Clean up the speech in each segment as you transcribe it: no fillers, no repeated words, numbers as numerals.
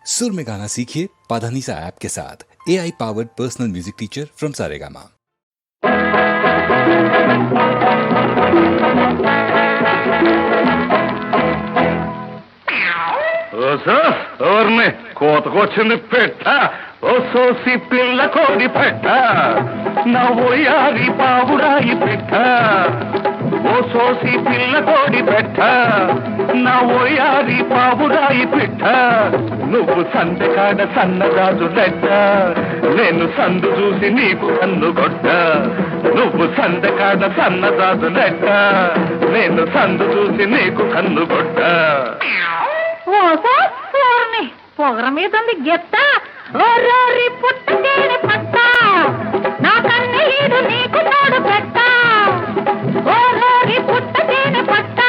सुर में गाना सीखिए पाधानीसा ऐप के साथ। AI powered personal music teacher from Saregama. ఎవరిని కోతకొచ్చింది పెట్ట ఓ సోసి పిల్ల కోడి పెట్ట నా ఓయారి పావురాయి పెట్ట ఓ సోసి పిల్ల కోడి పెట్ట నా ఓయారి పావురాయి పెట్ట నువ్వు సందకాడ సన్నగాజు లెట్ట నేను సందు చూసి నీకు కన్ను కొట్ట నువ్వు సందకాడ సన్నగాజు లెట్ట నేను సందు చూసి నీకు కన్ను కొట్ట పొగర మీద గెత్త ఓరోరి పుట్టకేని పట్ట నా కన్నీడు నీకు తోడు పెట్ట ఓరోరి పుట్టకేని పట్ట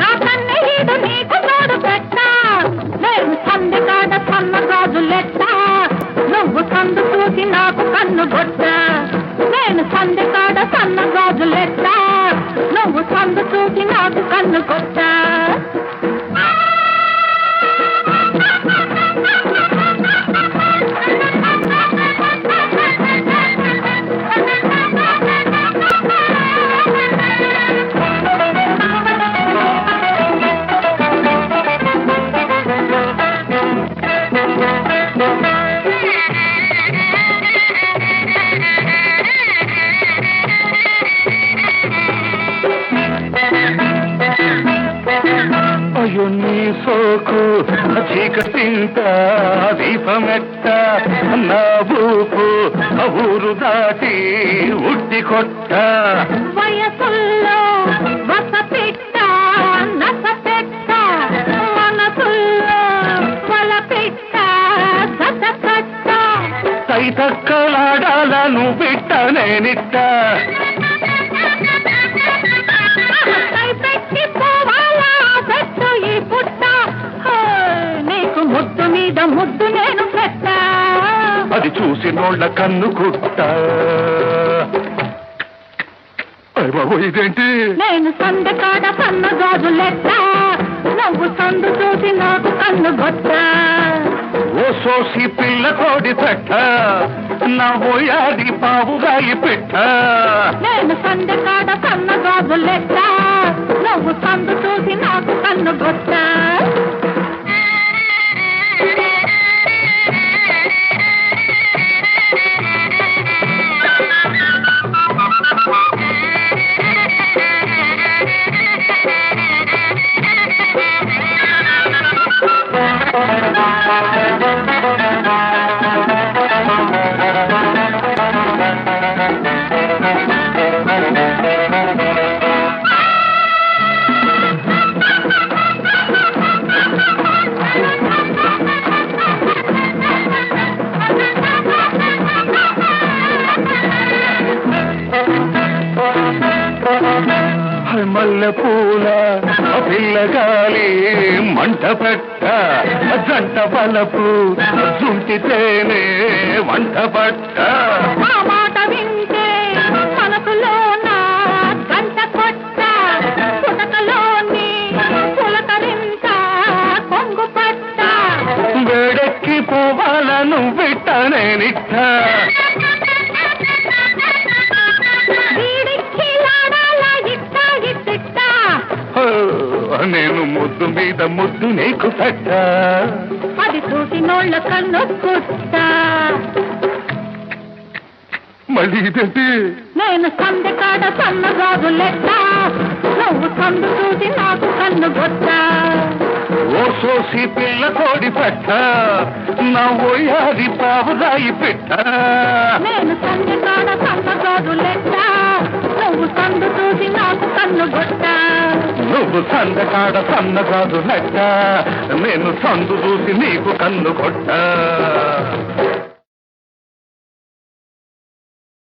నా కన్నీడు నీకు తోడు పెట్ట నేను సందకాడ సన్న గాజులెట్ట నువ్వు సందు చూసి నాకు కన్ను కొట్ట నేను సందకాడ సన్న గాజులెట్ట నువ్వు సందు చూసి నాకు కన్ను కొట్ట అయ్యో నీ సోకు చీకటింట దీపమెట్ట నా ఊపు ఊరు దాటి ఉడ్డి కొట్ట వయసుల్లో వసపెట్ట నసపెట్ట మనసుల్లో వలపెట్ట సతకట్ట తైతక్కలాడాలను బిట్ట నేనిట్ట ముద్దు మీద ముద్దు నేను పెట్ట అది చూసి నోళ్ళ కన్ను కుట్ట బాబు ఇదేంటి నేను సందకాడ సన్న గాజులెట్ట నువ్వు సందు చూసి నాకు కన్ను గొట్ట ఓ సోసి పిల్ల కోడి పెట్ట నా ఓయాది పావుగాయి పెట్ట నేను సందకాడ సన్న గాజులెట్ట నువ్వు సందు చూసి నాకు కన్ను గొట్ట మల్లె పూల పిల్లగాలి మంట పెట్ట జంట బలపు జుంటితేనే వంట పట్ట మాట వింటే మనకులోన గంట కొట్ట పుటకలోని పులకరింత కొంగు పట్ట వేడెక్కి పోవాలను బిట్ట నేనిట్ట నేను ముద్దు మీద ముద్దు నీకు పెట్ట అది చూసి నోళ్ళ కన్ను కుట్ట మళ్ళీ ఇదేంటి నేను సందకాడ సన్న గాజులెట్ట నువ్వు సందు చూసి నాకు కన్ను గొట్ట ఓ సోసి పిల్ల కోడి పెట్ట నా ఓయాది పావురాయి పెట్ట నేను సందకాడ సన్న గాజులెట్ట నువ్వు సందు చూసి నాకు కన్ను గొట్ట నువ్వు సందకాడ సన్నగాదు లెక్క నేను సందు చూసి నీకు కన్ను కొట్ట